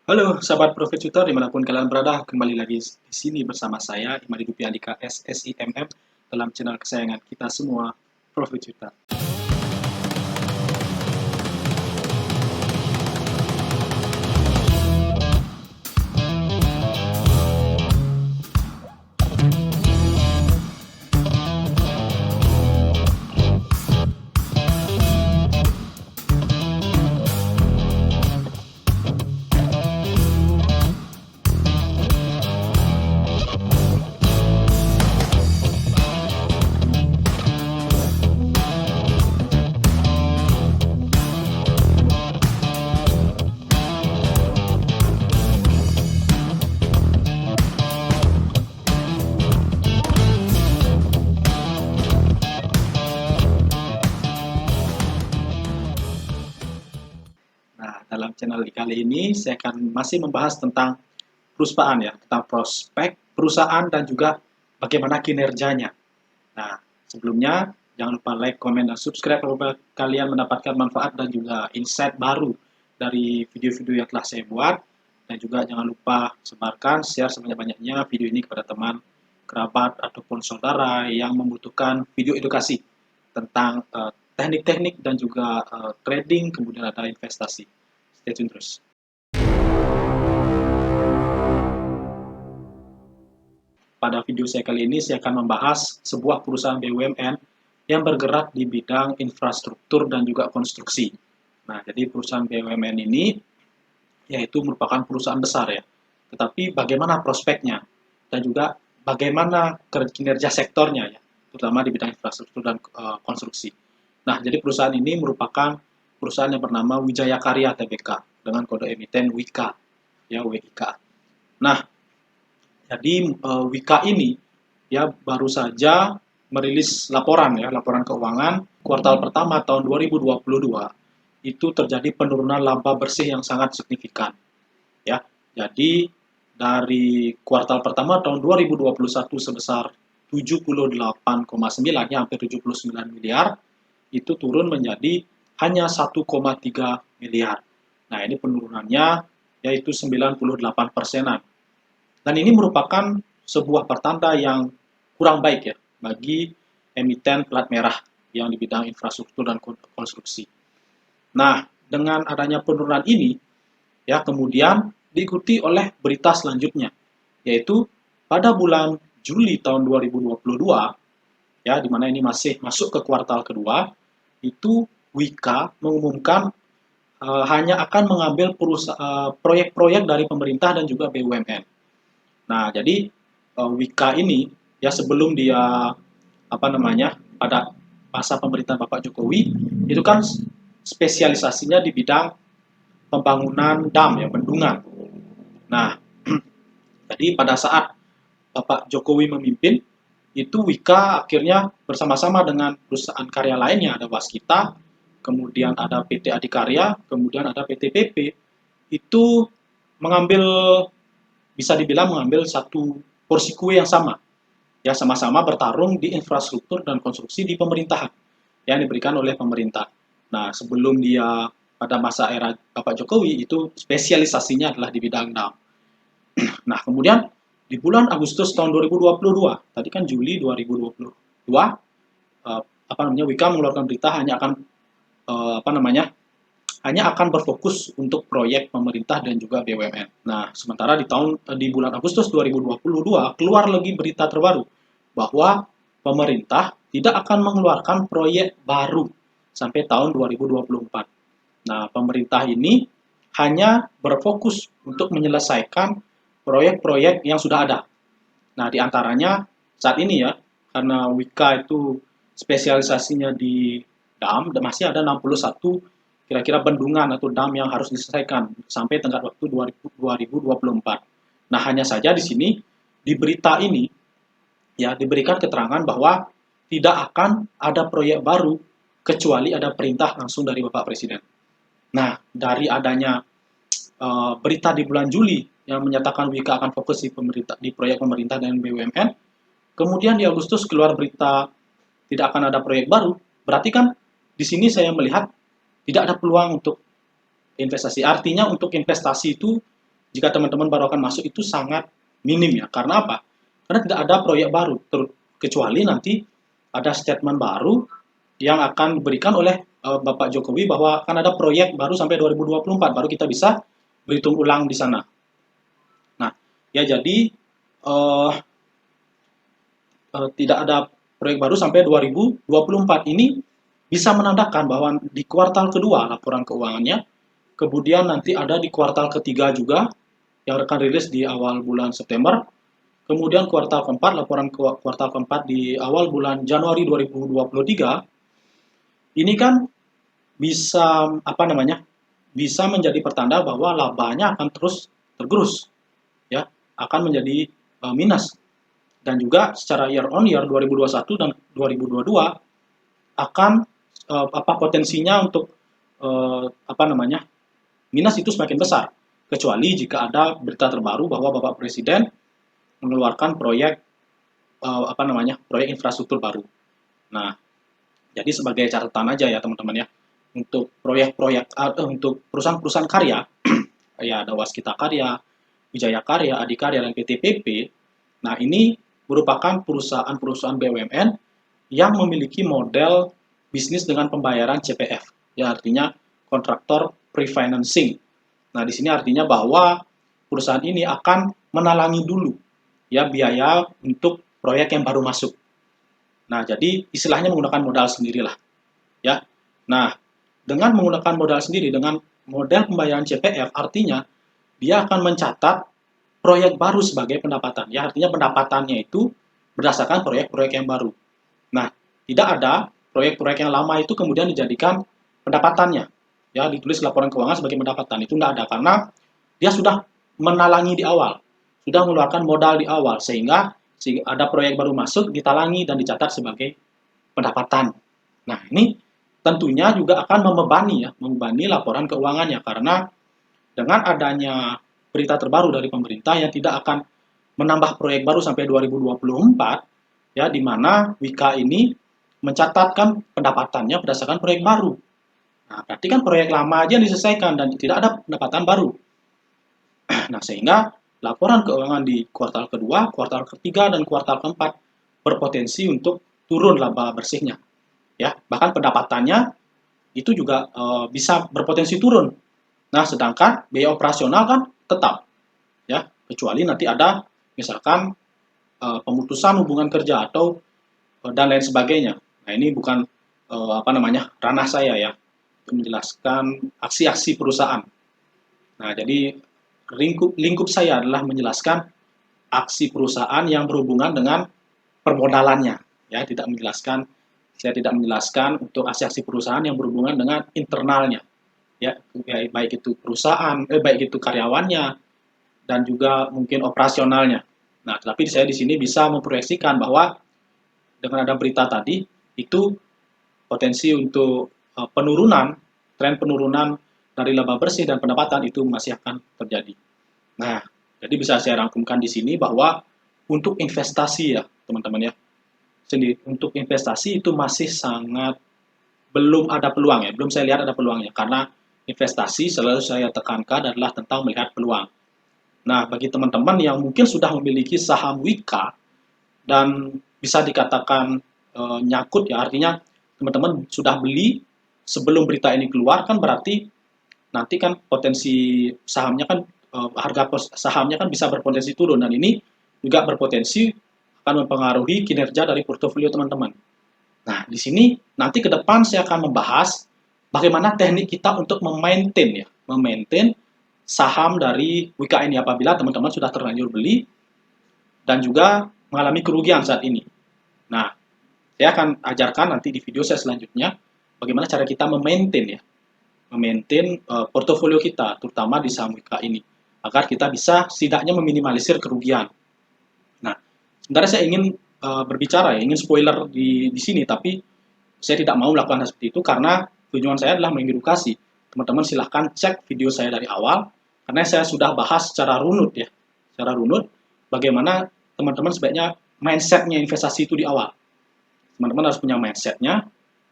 Halo, sahabat Profit Tutor dimanapun kalian berada, kembali lagi di sini bersama saya, Imadi Dupiandika SSIMM, dalam channel kesayangan kita semua, Profit Tutor. Nah, dalam channel kali ini saya akan masih membahas tentang perusahaan ya, tentang prospek perusahaan dan juga bagaimana kinerjanya. Nah, sebelumnya jangan lupa like, komen, dan subscribe apabila kalian mendapatkan manfaat dan juga insight baru dari video-video yang telah saya buat. Dan juga jangan lupa sebarkan, share sebanyak-banyaknya video ini kepada teman, kerabat, ataupun saudara yang membutuhkan video edukasi tentang teknik-teknik dan juga trading, kemudian ada investasi. Stay tune terus. Pada video saya kali ini, saya akan membahas sebuah perusahaan BUMN yang bergerak di bidang infrastruktur dan juga konstruksi. Nah, jadi perusahaan BUMN ini yaitu merupakan perusahaan besar ya. Tetapi bagaimana prospeknya dan juga bagaimana kinerja sektornya ya, terutama di bidang infrastruktur dan konstruksi. Nah, jadi perusahaan ini merupakan perusahaan yang bernama Wijaya Karya Tbk dengan kode emiten WIK ya, WIK. Nah, jadi WIK ini ya baru saja merilis laporan ya, laporan keuangan kuartal pertama tahun 2022 itu terjadi penurunan laba bersih yang sangat signifikan ya. Jadi dari kuartal pertama tahun 2021 sebesar 78,9 ya, hampir 79 miliar itu turun menjadi hanya 1,3 miliar. Nah, ini penurunannya yaitu 98%-an. Dan ini merupakan sebuah pertanda yang kurang baik ya bagi emiten plat merah yang di bidang infrastruktur dan konstruksi. Nah, dengan adanya penurunan ini, ya kemudian diikuti oleh berita selanjutnya, yaitu pada bulan Juli tahun 2022, ya di mana ini masih masuk ke kuartal kedua, itu Wika mengumumkan hanya akan mengambil proyek-proyek dari pemerintah dan juga BUMN. Nah, jadi Wika ini ya sebelum dia apa namanya pada masa pemerintahan Bapak Jokowi itu kan spesialisasinya di bidang pembangunan dam ya, bendungan. Nah, jadi pada saat Bapak Jokowi memimpin itu Wika akhirnya bersama-sama dengan perusahaan karya lainnya, ada Waskita, kemudian ada PT Adikarya, kemudian ada PT PP, itu mengambil, bisa dibilang mengambil satu porsi kue yang sama, ya sama-sama bertarung di infrastruktur dan konstruksi di pemerintahan yang diberikan oleh pemerintah. Nah, sebelum dia pada masa era Bapak Jokowi itu spesialisasinya adalah di bidang dam. Nah, kemudian di bulan Agustus tahun 2022, tadi kan Juli 2022, apa namanya, Wika mengeluarkan berita hanya akan apa namanya, hanya akan berfokus untuk proyek pemerintah dan juga BUMN. Nah, sementara di bulan Agustus 2022 keluar lagi berita terbaru bahwa pemerintah tidak akan mengeluarkan proyek baru sampai tahun 2024. Nah, pemerintah ini hanya berfokus untuk menyelesaikan proyek-proyek yang sudah ada. Nah, di antaranya saat ini ya, karena Wika itu spesialisasinya di dam, dan masih ada 61 kira-kira bendungan atau dam yang harus diselesaikan sampai tenggat waktu 2024. Nah, hanya saja di sini di berita ini ya diberikan keterangan bahwa tidak akan ada proyek baru kecuali ada perintah langsung dari Bapak Presiden. Nah, dari adanya berita di bulan Juli yang menyatakan Wika akan fokus di proyek pemerintah dan BUMN, kemudian di Agustus keluar berita tidak akan ada proyek baru, berarti kan di sini saya melihat tidak ada peluang untuk investasi. Artinya untuk investasi itu jika teman-teman baru akan masuk itu sangat minim ya. Karena apa? Karena tidak ada proyek baru, kecuali nanti ada statement baru yang akan diberikan oleh Bapak Jokowi bahwa akan ada proyek baru sampai 2024, baru kita bisa berhitung ulang di sana. Nah, ya jadi tidak ada proyek baru sampai 2024. Ini bisa menandakan bahwa di kuartal kedua laporan keuangannya, kemudian nanti ada di kuartal ketiga juga yang akan rilis di awal bulan September, kemudian kuartal keempat, laporan kuartal keempat di awal bulan Januari 2023. Ini kan bisa bisa menjadi pertanda bahwa labanya akan terus tergerus, ya, akan menjadi minus. Dan juga secara year on year 2021 dan 2022 akan potensinya untuk minus itu semakin besar, kecuali jika ada berita terbaru bahwa Bapak Presiden mengeluarkan proyek proyek infrastruktur baru. Nah, jadi sebagai catatan aja ya teman-teman ya, untuk proyek-proyek untuk perusahaan-perusahaan karya ya ada Waskita Karya, Wijaya Karya, Adikarya, dan PT PP. Nah, ini merupakan perusahaan-perusahaan BUMN yang memiliki model bisnis dengan pembayaran CPF, ya artinya kontraktor pre-financing. Nah, di sini artinya bahwa perusahaan ini akan menalangi dulu ya biaya untuk proyek yang baru masuk. Nah, jadi istilahnya menggunakan modal sendirilah, ya. Nah, dengan menggunakan modal sendiri dengan model pembayaran CPF, artinya dia akan mencatat proyek baru sebagai pendapatan. Ya, artinya pendapatannya itu berdasarkan proyek-proyek yang baru. Nah, tidak ada proyek-proyek yang lama itu kemudian dijadikan pendapatannya. Ya, ditulis laporan keuangan sebagai pendapatan. Itu tidak ada karena dia sudah menalangi di awal. Sudah mengeluarkan modal di awal sehingga ada proyek baru masuk ditalangi dan dicatat sebagai pendapatan. Nah, ini tentunya juga akan membebani laporan keuangannya karena dengan adanya berita terbaru dari pemerintah yang tidak akan menambah proyek baru sampai 2024, ya, di mana Wika ini mencatatkan pendapatannya berdasarkan proyek baru. Nah, berarti kan proyek lama aja yang diselesaikan dan tidak ada pendapatan baru. Nah, sehingga laporan keuangan di kuartal kedua, kuartal ketiga, dan kuartal keempat berpotensi untuk turun laba bersihnya. Ya, bahkan pendapatannya itu juga bisa berpotensi turun. Nah, sedangkan biaya operasional kan tetap, ya, kecuali nanti ada misalkan pemutusan hubungan kerja atau dan lain sebagainya. Nah, ini bukan ranah saya ya untuk menjelaskan aksi-aksi perusahaan. Nah, jadi lingkup saya adalah menjelaskan aksi perusahaan yang berhubungan dengan permodalannya, ya, saya tidak menjelaskan untuk aksi-aksi perusahaan yang berhubungan dengan internalnya, ya, baik itu perusahaan, baik itu karyawannya, dan juga mungkin operasionalnya. Nah, tetapi saya di sini bisa memproyeksikan bahwa dengan ada berita tadi, itu potensi untuk tren penurunan dari laba bersih dan pendapatan itu masih akan terjadi. Nah, jadi bisa saya rangkumkan di sini bahwa untuk investasi ya, teman-teman ya, untuk investasi itu masih sangat belum ada peluang ya, belum saya lihat ada peluangnya, karena investasi selalu saya tekankan adalah tentang melihat peluang. Nah, bagi teman-teman yang mungkin sudah memiliki saham Wika dan bisa dikatakan nyangkut ya, artinya teman-teman sudah beli sebelum berita ini keluar, kan berarti nanti kan potensi sahamnya kan harga sahamnya kan bisa berpotensi turun, dan ini juga berpotensi akan mempengaruhi kinerja dari portofolio teman-teman. Nah, di sini nanti ke depan saya akan membahas bagaimana teknik kita untuk memaintain saham dari Wika ini apabila teman-teman sudah terlanjur beli dan juga mengalami kerugian saat ini. Nah, saya akan ajarkan nanti di video saya selanjutnya bagaimana cara kita memaintain portofolio kita, terutama di saham Wika ini, agar kita bisa setidaknya meminimalisir kerugian. Nah, sebenarnya saya ingin berbicara, ingin spoiler di sini, tapi saya tidak mau melakukan hal seperti itu karena tujuan saya adalah mengedukasi. Teman-teman silahkan cek video saya dari awal, karena saya sudah bahas secara runut ya, secara runut bagaimana teman-teman sebaiknya mindsetnya investasi itu di awal. Teman-teman harus punya mindsetnya.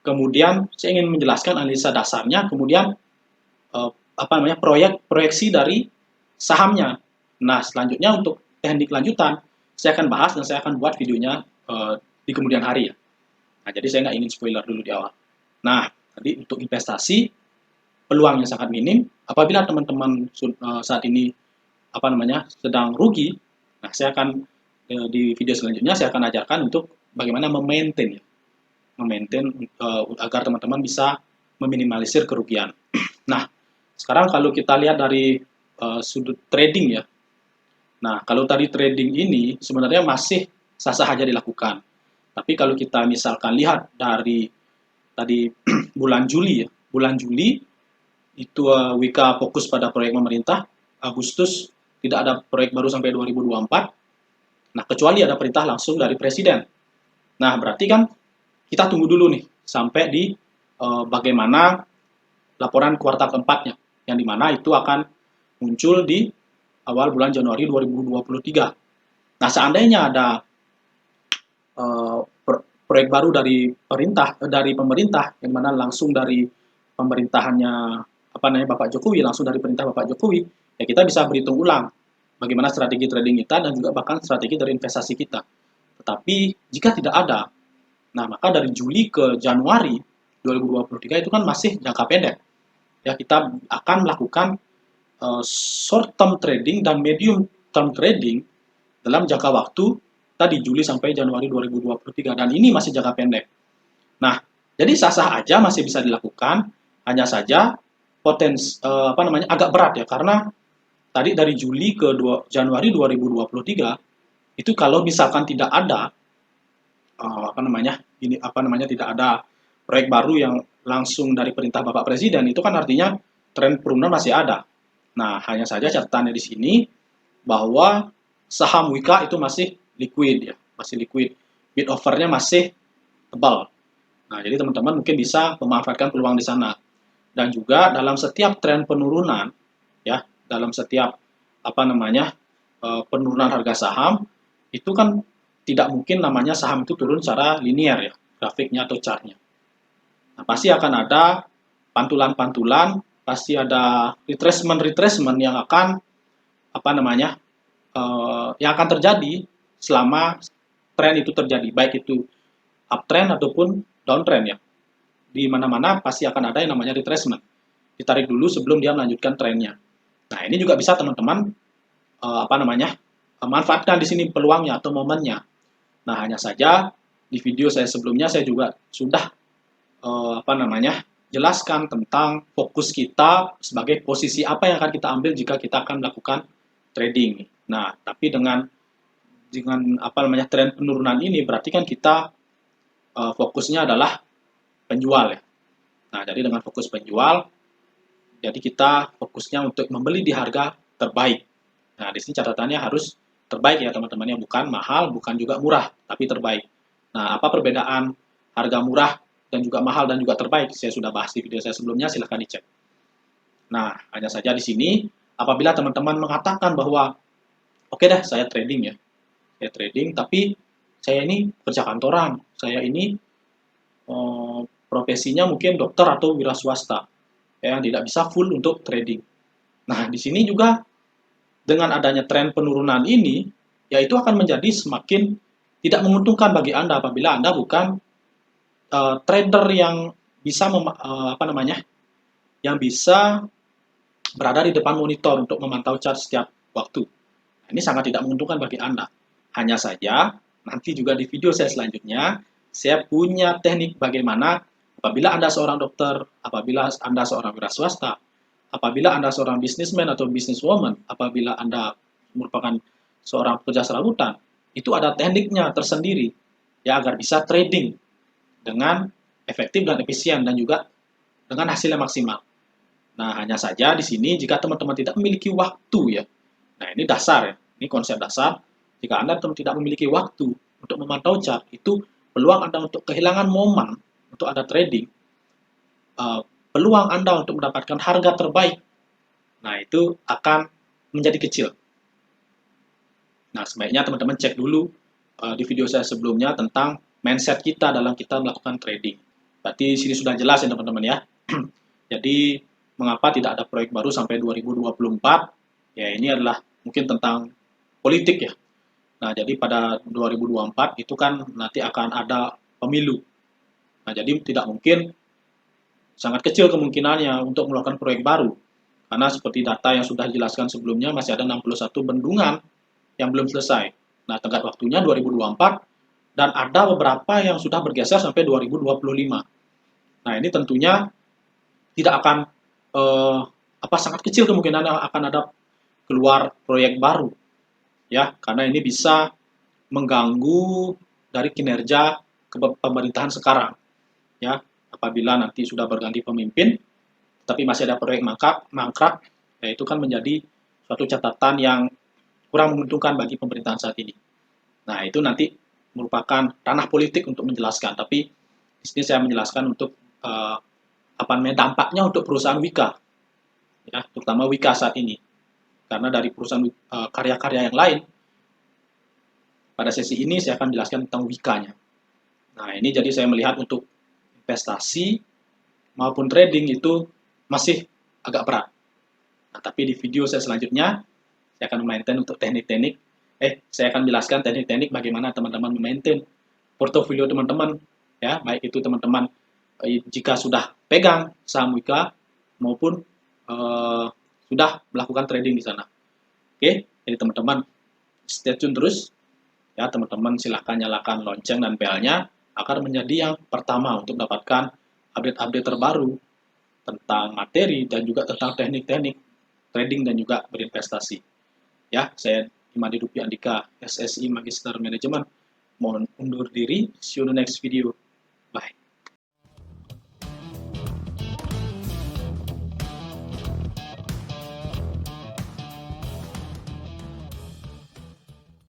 Kemudian saya ingin menjelaskan analisa dasarnya, kemudian proyeksi dari sahamnya. Nah, selanjutnya untuk teknik lanjutan, saya akan bahas dan saya akan buat videonya di kemudian hari ya. Nah, jadi saya nggak ingin spoiler dulu di awal. Nah, tadi untuk investasi, peluangnya sangat minim. Apabila teman-teman saat ini sedang rugi, nah saya akan di video selanjutnya saya akan ajarkan untuk bagaimana memaintain ya, agar teman-teman bisa meminimalisir kerugian. Nah, sekarang kalau kita lihat dari sudut trading ya. Nah, kalau tadi trading ini sebenarnya masih sah-sah saja dilakukan. Tapi kalau kita misalkan lihat dari tadi bulan Juli ya, bulan Juli itu Wika fokus pada proyek pemerintah, Agustus tidak ada proyek baru sampai 2024. Nah, kecuali ada perintah langsung dari presiden. Nah, berarti kan kita tunggu dulu nih sampai di bagaimana laporan kuartal keempatnya, yang dimana itu akan muncul di awal bulan Januari 2023. Nah, seandainya ada proyek baru dari pemerintah yang mana langsung dari pemerintahannya Bapak Jokowi, langsung dari perintah Bapak Jokowi, ya kita bisa berhitung ulang bagaimana strategi trading kita dan juga bahkan strategi dari investasi kita. Tetapi jika tidak ada, nah maka dari Juli ke Januari 2023 itu kan masih jangka pendek. Ya, kita akan melakukan short term trading dan medium term trading dalam jangka waktu tadi Juli sampai Januari 2023, dan ini masih jangka pendek. Nah, jadi sah-sah aja masih bisa dilakukan, hanya saja agak berat ya, karena tadi dari Juli ke Januari 2023 itu kalau misalkan tidak ada tidak ada proyek baru yang langsung dari perintah Bapak Presiden, itu kan artinya tren penurunan masih ada. Nah, hanya saja catatannya di sini bahwa saham Wika itu masih liquid ya, masih liquid. Bid offernya masih tebal. Nah, jadi teman-teman mungkin bisa memanfaatkan peluang di sana. Dan juga dalam setiap tren penurunan ya, dalam setiap penurunan harga saham itu kan tidak mungkin namanya saham itu turun secara linear ya, grafiknya atau chartnya. Nah, pasti akan ada pantulan-pantulan, pasti ada retracement yang akan yang akan terjadi selama tren itu terjadi, baik itu uptrend ataupun downtrend ya. Di mana-mana pasti akan ada yang namanya retracement. Ditarik dulu sebelum dia melanjutkan trennya. Nah, ini juga bisa teman-teman manfaatkan di sini peluangnya atau momennya. Nah, hanya saja di video saya sebelumnya saya juga sudah jelaskan tentang fokus kita sebagai posisi apa yang akan kita ambil jika kita akan melakukan trading. Nah, tapi dengan tren penurunan ini berarti kan kita fokusnya adalah penjual ya. Nah, jadi dengan fokus penjual, jadi kita fokusnya untuk membeli di harga terbaik. Nah, di sini catatannya harus terbaik ya teman-teman, bukan mahal, bukan juga murah, tapi terbaik. Nah, apa perbedaan harga murah dan juga mahal dan juga terbaik? Saya sudah bahas di video saya sebelumnya, silahkan dicek. Nah, hanya saja di sini, apabila teman-teman mengatakan bahwa, oke deh, saya trading ya, saya trading, tapi saya ini kerja kantoran, saya ini profesinya mungkin dokter atau wira swasta, yang tidak bisa full untuk trading. Nah, di sini juga dengan adanya tren penurunan ini, ya itu akan menjadi semakin tidak menguntungkan bagi Anda apabila Anda bukan trader yang bisa yang bisa berada di depan monitor untuk memantau chart setiap waktu. Nah, ini sangat tidak menguntungkan bagi Anda. Hanya saja nanti juga di video saya selanjutnya saya punya teknik bagaimana apabila Anda seorang dokter, apabila Anda seorang wira swasta, apabila Anda seorang businessman atau businesswoman, apabila Anda merupakan seorang pekerja serabutan, itu ada tekniknya tersendiri ya agar bisa trading dengan efektif dan efisien dan juga dengan hasil yang maksimal. Nah, hanya saja di sini jika teman-teman tidak memiliki waktu ya. Nah, ini dasar ya. Ini konsep dasar. Jika Anda tidak memiliki waktu untuk memantau chart, itu peluang Anda untuk kehilangan momen untuk Anda trading, peluang Anda untuk mendapatkan harga terbaik, nah itu akan menjadi kecil. Nah, sebaiknya teman-teman cek dulu di video saya sebelumnya tentang mindset kita dalam kita melakukan trading. Berarti sini sudah jelas ya teman-teman ya. Jadi, mengapa tidak ada proyek baru sampai 2024? Ya, ini adalah mungkin tentang politik ya. Nah, jadi pada 2024 itu kan nanti akan ada pemilu. Nah, jadi tidak mungkin, sangat kecil kemungkinannya untuk melakukan proyek baru. Karena seperti data yang sudah dijelaskan sebelumnya, masih ada 61 bendungan yang belum selesai. Nah, tenggat waktunya 2024, dan ada beberapa yang sudah bergeser sampai 2025. Nah, ini tentunya tidak akan sangat kecil kemungkinan akan ada keluar proyek baru ya, karena ini bisa mengganggu dari kinerja pemerintahan sekarang ya. Apabila nanti sudah berganti pemimpin tapi masih ada proyek mangkrak, ya itu kan menjadi suatu catatan yang kurang menguntungkan bagi pemerintahan saat ini. Nah, itu nanti merupakan ranah politik untuk menjelaskan, tapi di sini saya menjelaskan untuk apa namanya, dampaknya untuk perusahaan Wika ya, terutama Wika saat ini. Karena dari perusahaan karya-karya yang lain, pada sesi ini saya akan menjelaskan tentang Wika-nya. Nah, ini jadi saya melihat untuk investasi maupun trading itu masih agak berat. Nah, tapi di video saya selanjutnya, saya akan memaintain untuk teknik-teknik. Saya akan jelaskan teknik-teknik bagaimana teman-teman memaintain portofolio teman-teman. Ya, baik itu teman-teman jika sudah pegang saham Wika maupun sudah melakukan trading di sana. Oke, jadi teman-teman stay tune terus. Ya, teman-teman silahkan nyalakan lonceng dan belnya agar menjadi yang pertama untuk mendapatkan update-update terbaru tentang materi dan juga tentang teknik-teknik trading dan juga berinvestasi. Ya, saya Imadi Rupi Andika, SSI Magister Manajemen. Mohon undur diri. See you in the next video.